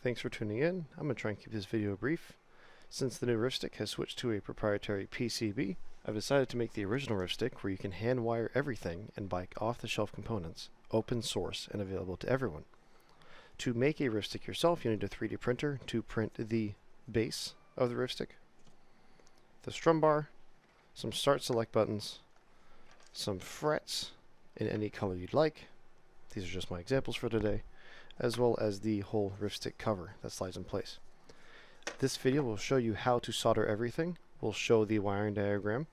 thanks for tuning in. I'm going to try and keep this video brief. Since the new Riffstick has switched to a proprietary PCB, I've decided to make the original Riffstick where you can hand wire everything and buy off-the-shelf components, open source and available to everyone. To make a Riffstick yourself, you need a 3D printer to print the base of the Riffstick, the strum bar, some start select buttons, some frets in any color you'd like. These are just my examples for today, as well as the whole Riffstick cover that slides in place. This video will show you how to solder everything. We'll show the wiring diagram,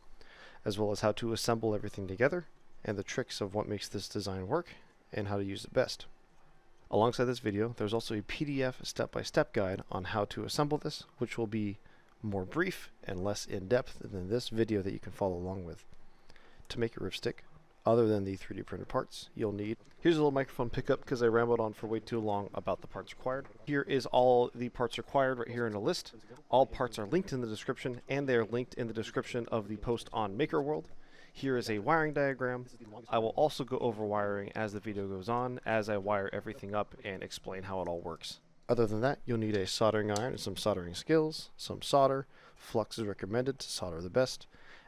as well as how to assemble everything together, and the tricks of what makes this design work, and how to use it best. Alongside this video, there's also a PDF step-by-step guide on how to assemble this, which will be more brief and less in-depth than this video that you can follow along with. To make a Riffstick, other than the 3D printed parts, you'll need... Here's a little microphone pickup because I rambled on for way too long about the parts required. Here is all the parts required right here in a list. All parts are linked in the description, and they are linked in the description of the post on MakerWorld. Here is a wiring diagram. I will also go over wiring as the video goes on, as I wire everything up and explain how it all works. Other than that, you'll need a soldering iron and some soldering skills, some solder, flux is recommended to solder the best,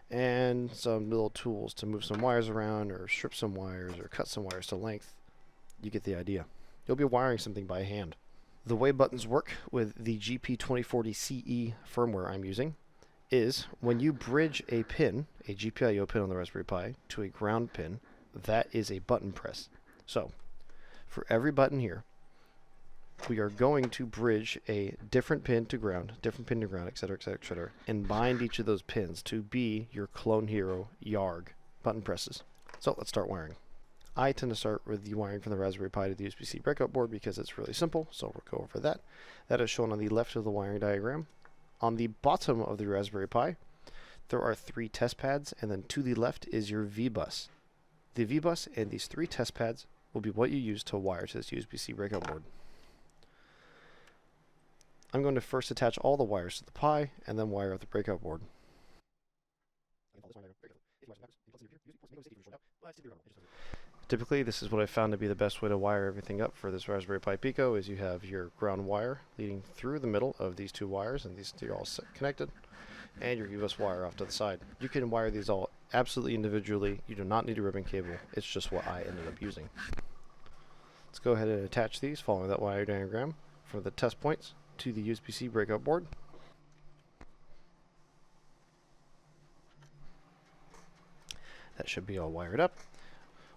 and some little tools to move some wires around or strip some wires or cut some wires to length. You get the idea. You'll be wiring something by hand. The way buttons work with the GP2040CE firmware I'm using is when you bridge a pin, a GPIO pin on the Raspberry Pi, to a ground pin, that is a button press. So, for every button here, we are going to bridge a different pin to ground, etc., etc., etc., and bind each of those pins to be your Clone Hero YARG button presses. So let's start wiring. I tend to start with the wiring from the Raspberry Pi to the USB-C breakout board because it's really simple, so we'll go over that. That is shown on the left of the wiring diagram. On the bottom of the Raspberry Pi, there are 3 test pads, and then to the left is your V-bus. The V-bus and these 3 test pads will be what you use to wire to this USB-C breakout board. I'm going to first attach all the wires to the Pi, and then wire up the breakout board. Typically, this is what I found to be the best way to wire everything up for this Raspberry Pi Pico, is you have your ground wire leading through the middle of these 2 wires, and these 2 are all connected, and your U.S. wire off to the side. You can wire these all absolutely individually. You do not need a ribbon cable. It's just what I ended up using. Let's go ahead and attach these following that wire diagram from the test points to the USB-C breakout board. That should be all wired up.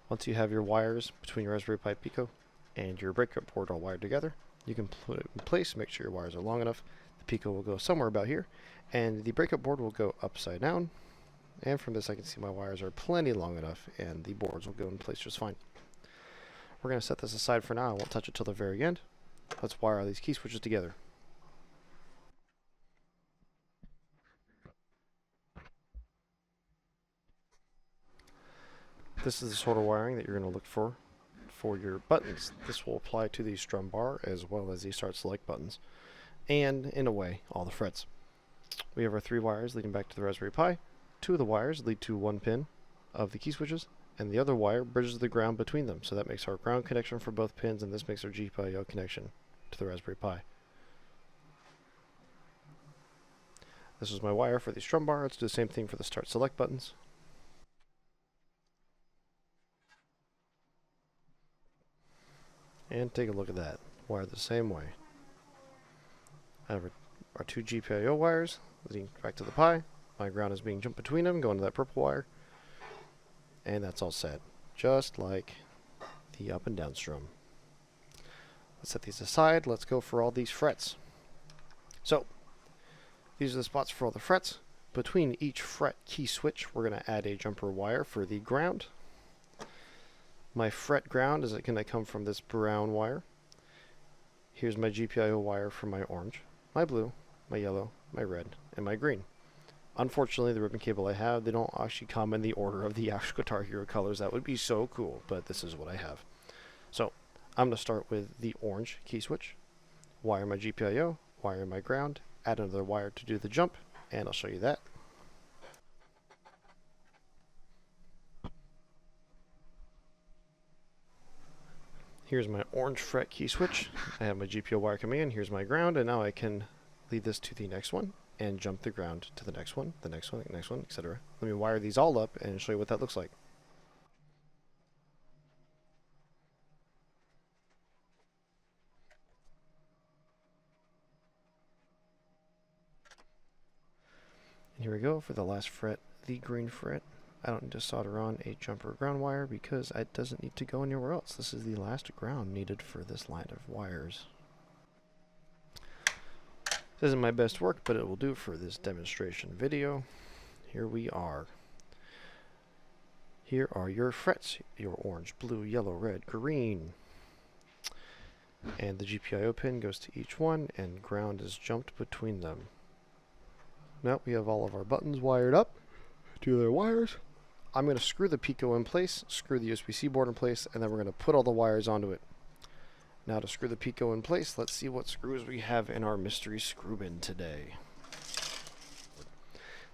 Once you have your wires between your Raspberry Pi Pico and your breakout board all wired together, you can put it in place, make sure your wires are long enough. The Pico will go somewhere about here, and the breakout board will go upside down. And from this I can see my wires are plenty long enough, and the boards will go in place just fine. We're going to set this aside for now. I won't touch it till the very end. Let's wire all these key switches together. This is the sort of wiring that you're going to look for your buttons. This will apply to the strum bar as well as the start select buttons, and in a way all the frets. We have our 3 wires leading back to the Raspberry Pi. 2 of the wires lead to 1 pin of the key switches, and the other wire bridges the ground between them, so that makes our ground connection for both pins, and this makes our GPIO connection to the Raspberry Pi. This is my wire for the strum bar. Let's do the same thing for the start select buttons. And take a look at that. Wired the same way. I have our 2 GPIO wires leading back to the Pi. My ground is being jumped between them, going to that purple wire. And that's all set. Just like the up and down strum. Let's set these aside. Let's go for all these frets. So, these are the spots for all the frets. Between each fret key switch, we're going to add a jumper wire for the ground. My fret ground is going to come from this brown wire. Here's my GPIO wire for my orange, my blue, my yellow, my red, and my green. Unfortunately, the ribbon cable I have, they don't actually come in the order of the actual Guitar Hero colors. That would be so cool, but this is what I have. So, I'm going to start with the orange key switch, wire my GPIO, wire my ground, add another wire to do the jump, and I'll show you that. Here's my orange fret key switch. I have my GPIO wire coming in. Here's my ground, and now I can lead this to the next one and jump the ground to the next one, the next one, the next one, etc. Let me wire these all up and show you what that looks like. And here we go for the last fret, the green fret. I don't need to solder on a jumper ground wire because it doesn't need to go anywhere else. This is the last ground needed for this line of wires. This isn't my best work, but it will do for this demonstration video. Here we are. Here are your frets, your orange, blue, yellow, red, green. And the GPIO pin goes to each one, and ground is jumped between them. Now we have all of our buttons wired up to their wires. I'm going to screw the Pico in place, screw the USB-C board in place, and then we're going to put all the wires onto it. Now to screw the Pico in place, let's see what screws we have in our mystery screw bin today.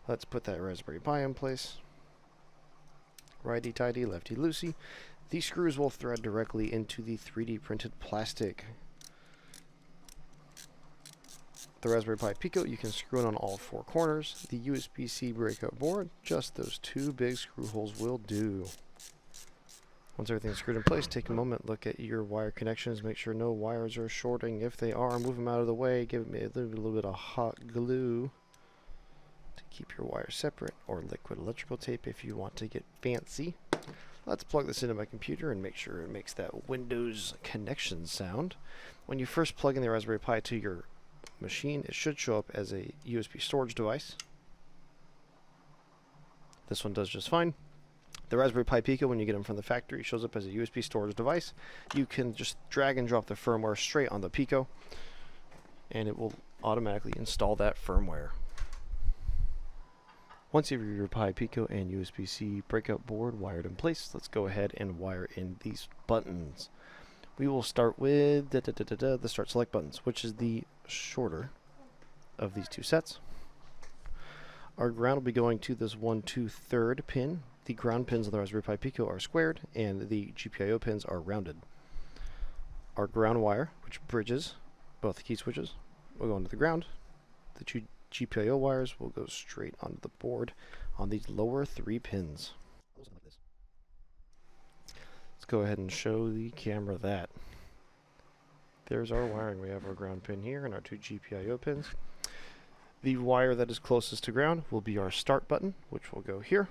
Let's put that Raspberry Pi in place. Righty-tighty, lefty-loosey. These screws will thread directly into the 3D printed plastic. The Raspberry Pi Pico, you can screw it on all four corners. The USB-C breakout board, just those two big screw holes will do. Once everything's screwed in place, take a moment, look at your wire connections, make sure no wires are shorting. If they are, move them out of the way, give it a little bit of hot glue to keep your wires separate, or liquid electrical tape if you want to get fancy. Let's plug this into my computer and make sure it makes that Windows connection sound. When you first plug in the Raspberry Pi to your machine, it should show up as a USB storage device. This one does just fine. The Raspberry Pi Pico, when you get them from the factory, shows up as a USB storage device. You can just drag and drop the firmware straight on the Pico, and it will automatically install that firmware. Once you have your Pi Pico and USB-C breakout board wired in place, let's go ahead and wire in these buttons. We will start with the Start Select buttons, which is the shorter of these two sets. Our ground will be going to this 1, 2, 3rd pin. The ground pins of the Raspberry Pi Pico are squared, and the GPIO pins are rounded. Our ground wire, which bridges both the key switches, will go into the ground. The two GPIO wires will go straight onto the board on these lower 3 pins. Let's go ahead and show the camera that. There's our wiring. We have our ground pin here and our 2 GPIO pins. The wire that is closest to ground will be our start button, which will go here.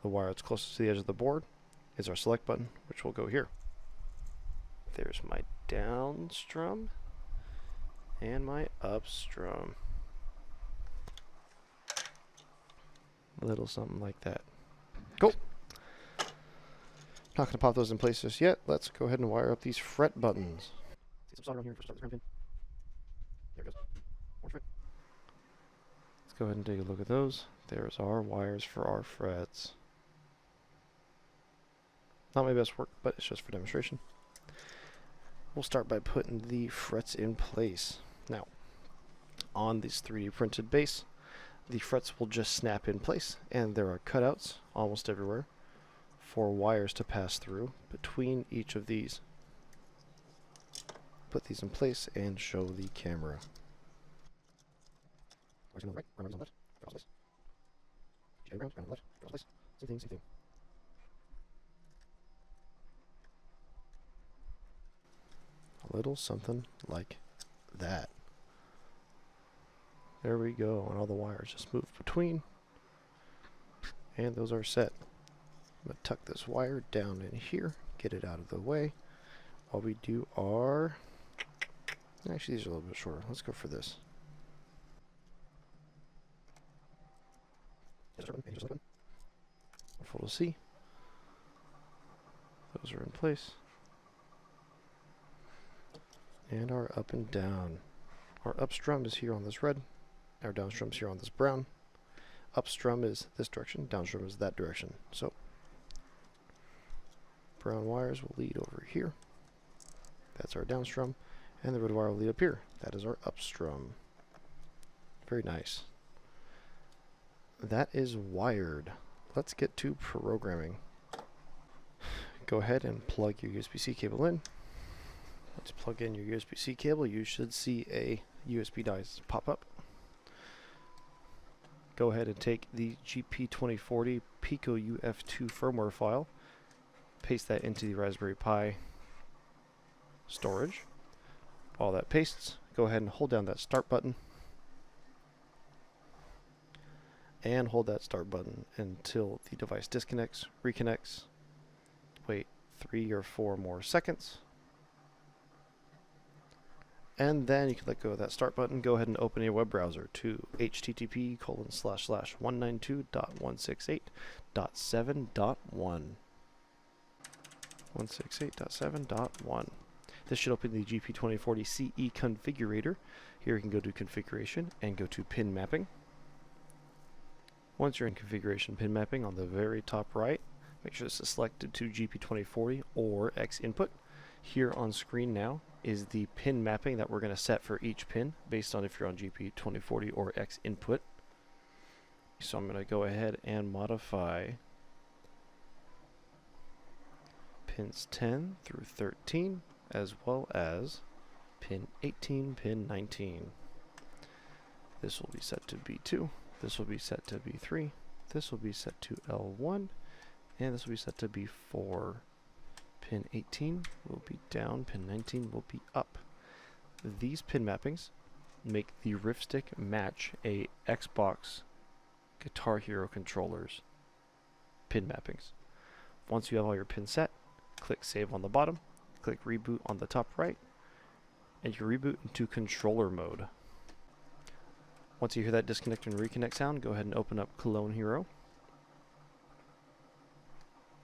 The wire that's closest to the edge of the board is our select button, which will go here. There's my down strum and my up strum. A little something like that. Cool. Not going to pop those in place just yet. Let's go ahead and wire up these fret buttons. See some solder on here for start the pin. There it goes. Orange fret. Let's go ahead and take a look at those. There's our wires for our frets. Not my best work, but it's just for demonstration. We'll start by putting the frets in place. Now, on this 3D printed base, the frets will just snap in place, and there are cutouts almost everywhere for wires to pass through between each of these. Put these in place and show the camera. Wires on the right, ground on the left, cross place. Ground on the left, cross place. Same thing, same thing. A little something like that. There we go, and all the wires just move between, and those are set. I'm going to tuck this wire down in here, get it out of the way, while we do our... Actually, these are a little bit shorter. Let's go for this. Careful to see. Those are in place. And our up and down. Our up strum is here on this red. Our down strum is here on this brown. Up strum is this direction, down strum is that direction. So, brown wires will lead over here. That's our down strum. And the red wire will lead up here. That is our up strum. Very nice. That is wired. Let's get to programming. Go ahead and plug your USB-C cable in. Once you plug in your USB-C cable, you should see a USB dice pop up. Go ahead and take the GP2040 Pico UF2 firmware file, paste that into the Raspberry Pi storage. While that pastes, go ahead and hold down that start button and hold that start button until the device disconnects, reconnects. Wait 3 or 4 more seconds. And then you can let go of that start button. Go ahead and open a web browser to http://192.168.7.1. 168.7.1. This should open the GP2040 CE configurator. Here you can go to configuration and go to pin mapping. Once you're in configuration pin mapping, on the very top right, make sure this is selected to GP2040 or XInput. Here on screen now is the pin mapping that we're going to set for each pin based on if you're on GP2040 or XInput. So I'm going to go ahead and modify pins 10 through 13 as well as pin 18, pin 19. This will be set to B2, this will be set to B3, this will be set to L1, and this will be set to B4. Pin 18 will be down, pin 19 will be up. These pin mappings make the Riffstick match a Xbox Guitar Hero controller's pin mappings. Once you have all your pins set, click Save on the bottom, click Reboot on the top right, and you reboot into controller mode. Once you hear that disconnect and reconnect sound, go ahead and open up CloneHero.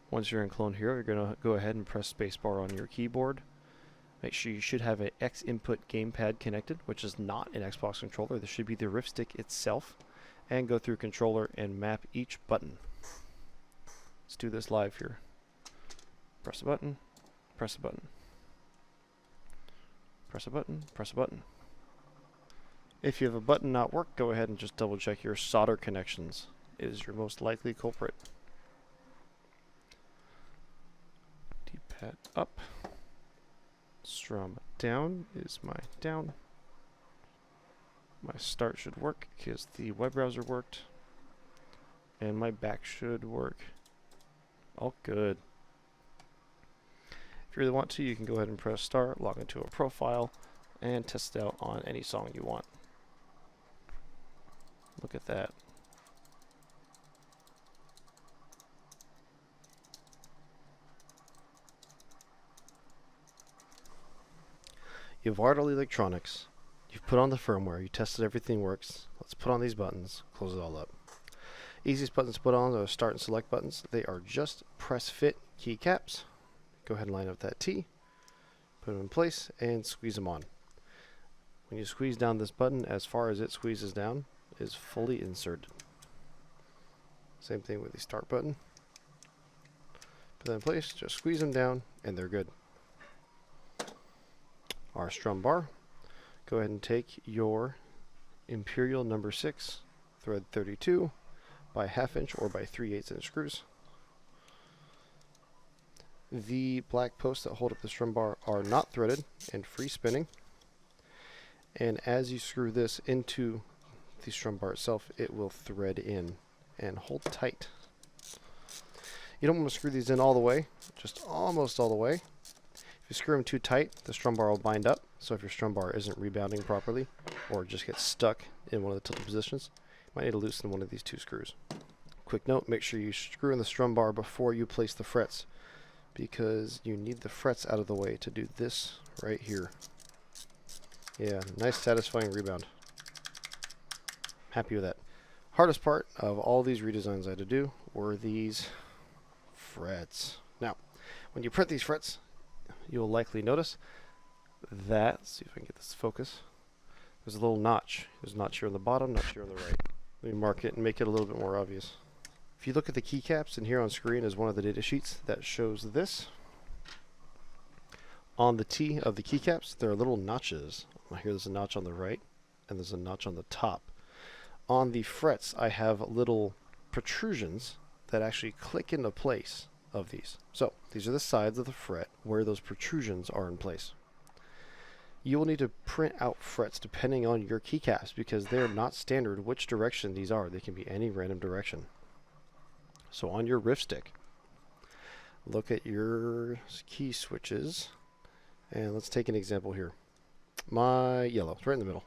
Once you're in CloneHero, you're going to go ahead and press spacebar on your keyboard. Make sure you should have an XInput gamepad connected, which is not an Xbox controller. This should be the Riffstick itself. And go through controller and map each button. Let's do this live here. Press a button, press a button. Press a button, press a button. If you have a button not work, go ahead and just double check your solder connections. It is your most likely culprit. DPad up. Strum down is my down. My start should work because the web browser worked. And my back should work. All good. If you really want to, you can go ahead and press start, log into a profile, and test it out on any song you want. Look at that. You've wired all the electronics. You've put on the firmware. You tested everything works. Let's put on these buttons. Close it all up. Easiest buttons to put on are start and select buttons. They are just press fit keycaps. Go ahead and line up that T. Put them in place and squeeze them on. When you squeeze down this button, as far as it squeezes down, is fully inserted. Same thing with the start button. Put that in place, just squeeze them down, and they're good. Our strum bar. Go ahead and take your Imperial number 6, thread 32, by 1/2 inch or by 3/8 inch screws. The black posts that hold up the strum bar are not threaded and free spinning. And as you screw this into the strum bar itself, it will thread in and hold tight. You don't want to screw these in all the way, just almost all the way. If you screw them too tight, the strum bar will bind up. So if your strum bar isn't rebounding properly or just gets stuck in one of the tilted positions, you might need to loosen one of these 2 screws. Quick note, make sure you screw in the strum bar before you place the frets, because you need the frets out of the way to do this right here. Yeah, nice satisfying rebound. Happy with that. Hardest part of all these redesigns I had to do were these frets. Now, when you print these frets, you'll likely notice that, let's see if I can get this to focus, there's a little notch. There's a notch here on the bottom, notch here on the right. Let me mark it and make it a little bit more obvious. If you look at the keycaps, and here on screen is one of the data sheets that shows this. On the T of the keycaps, there are little notches. Here there's a notch on the right, and there's a notch on the top. On the frets, I have little protrusions that actually click into place of these. So these are the sides of the fret where those protrusions are in place. You will need to print out frets depending on your keycaps because they're not standard which direction these are. They can be any random direction. So on your Riffstick, look at your key switches, and let's take an example here. My yellow, it's right in the middle.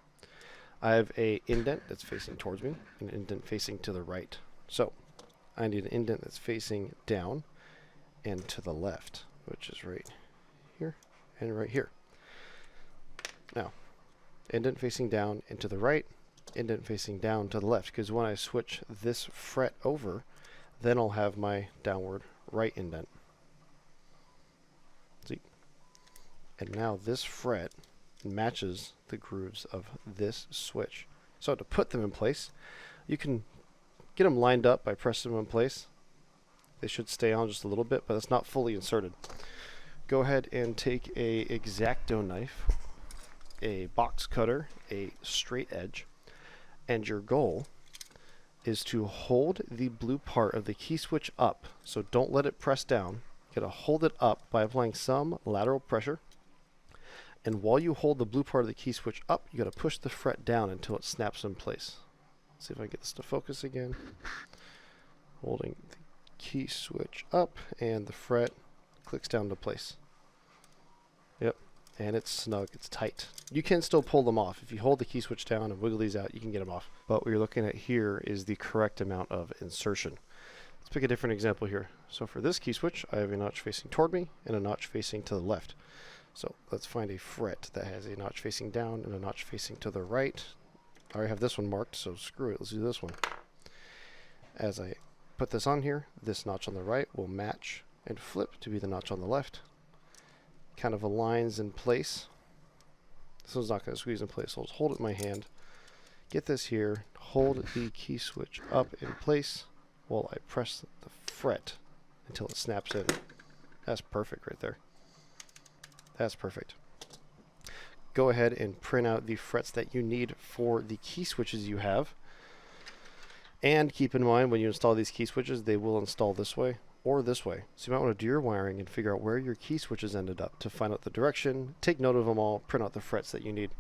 I have a indent that's facing towards me, and an indent facing to the right. So I need an indent that's facing down and to the left, which is right here and right here. Now, indent facing down and to the right, indent facing down to the left, because when I switch this fret over, then I'll have my downward right indent. See? And now this fret matches the grooves of this switch. So to put them in place, you can get them lined up by pressing them in place. They should stay on just a little bit, but it's not fully inserted. Go ahead and take a X-Acto knife, a box cutter, a straight edge, and your goal is to hold the blue part of the key switch up. So don't let it press down. You gotta hold it up by applying some lateral pressure. And while you hold the blue part of the key switch up, you gotta push the fret down until it snaps in place. Let's see if I can get this to focus again. Holding the key switch up and the fret clicks down to place. Yep. And it's snug, it's tight. You can still pull them off. If you hold the key switch down and wiggle these out, you can get them off. But what you're looking at here is the correct amount of insertion. Let's pick a different example here. So for this key switch, I have a notch facing toward me and a notch facing to the left. So let's find a fret that has a notch facing down and a notch facing to the right. I already have this one marked, so screw it, let's do this one. As I put this on here, this notch on the right will match and flip to be the notch on the left. Kind of aligns in place. This one's not going to squeeze in place, so I'll just hold it in my hand. Get this here, hold the key switch up in place while I press the fret until it snaps in. That's perfect right there. That's perfect. Go ahead and print out the frets that you need for the key switches you have. And keep in mind when you install these key switches, they will install this way or this way. So you might want to do your wiring and figure out where your key switches ended up to find out the direction, take note of them all, print out the frets that you need.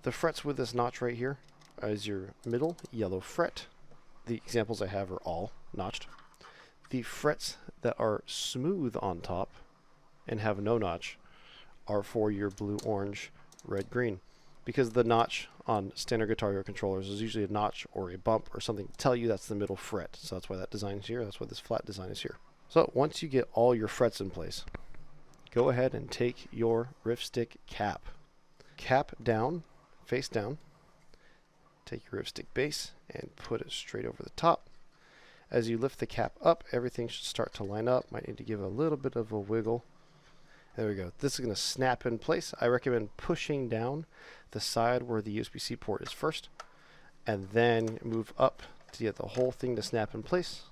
The frets with this notch right here is your middle yellow fret. The examples I have are all notched. The frets that are smooth on top and have no notch are for your blue, orange, red, green. Because the notch on standard Guitar Hero controllers is usually a notch or a bump or something to tell you that's the middle fret. So that's why that design is here. That's why this flat design is here. So once you get all your frets in place, go ahead and take your Riffstick cap. Cap down, face down. Take your Riffstick base and put it straight over the top. As you lift the cap up, everything should start to line up. Might need to give a little bit of a wiggle. There we go. This is going to snap in place. I recommend pushing down the side where the USB-C port is first, and then move up to get the whole thing to snap in place.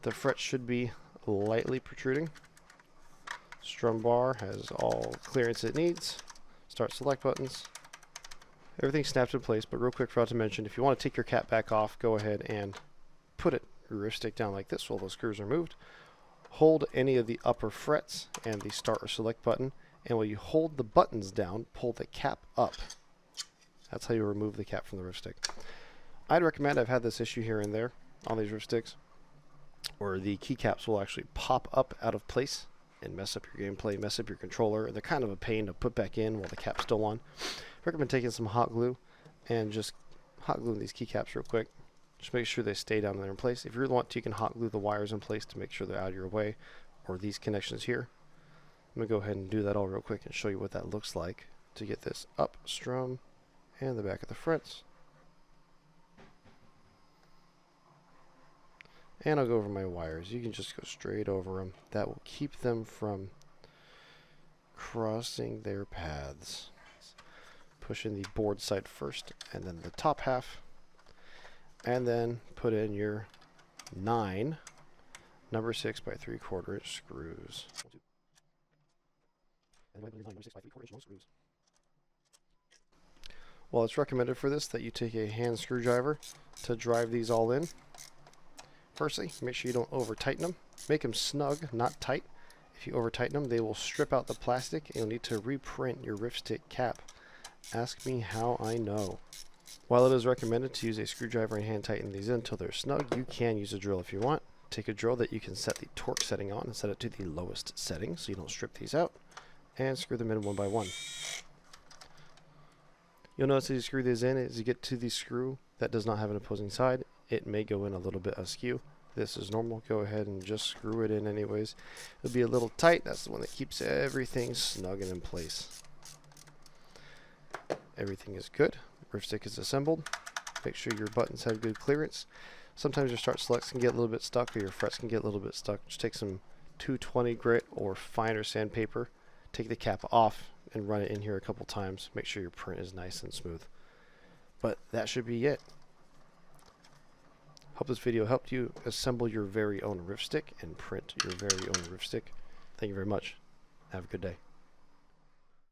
The fret should be lightly protruding. Strumbar has all clearance it needs. Start select buttons. Everything snaps in place, but real quick, forgot to mention, if you want to take your cap back off, go ahead and put your Riffstick down like this while those screws are moved. Hold any of the upper frets and the start or select button, and while you hold the buttons down, pull the cap up. That's how you remove the cap from the Riffstick. I'd recommend, I've had this issue here and there on these Riffsticks, where the keycaps will actually pop up out of place and mess up your gameplay, mess up your controller. They're kind of a pain to put back in while the cap's still on. I recommend taking some hot glue and just hot gluing these keycaps real quick. Just make sure they stay down there in place. If you really want to, you can hot glue the wires in place to make sure they're out of your way, or these connections here. I'm going to go ahead and do that all real quick and show you what that looks like to get this up strum and the back of the frets. And I'll go over my wires. You can just go straight over them. That will keep them from crossing their paths. Push in the board side first, and then the top half. And then put in your 9 number 6 by 3/4 inch screws. Well, it's recommended for this that you take a hand screwdriver to drive these all in. Firstly, make sure you don't over tighten them. Make them snug, not tight. If you over tighten them, they will strip out the plastic and you'll need to reprint your Riffstick cap. Ask me how I know. While it is recommended to use a screwdriver and hand tighten these in until they're snug, you can use a drill if you want. Take a drill that you can set the torque setting on and set it to the lowest setting so you don't strip these out, and screw them in one by one. You'll notice as you screw these in, as you get to the screw that does not have an opposing side, it may go in a little bit askew. This is normal. Go ahead and just screw it in anyways. It'll be a little tight. That's the one that keeps everything snug and in place. Everything is good. Riffstick is assembled. Make sure your buttons have good clearance. Sometimes your start selects can get a little bit stuck, or your frets can get a little bit stuck. Just take some 220 grit or finer sandpaper, take the cap off, and run it in here a couple times. Make sure your print is nice and smooth. But that should be it. Hope this video helped you assemble your very own Riffstick and print your very own Riffstick. Thank you very much. Have a good day.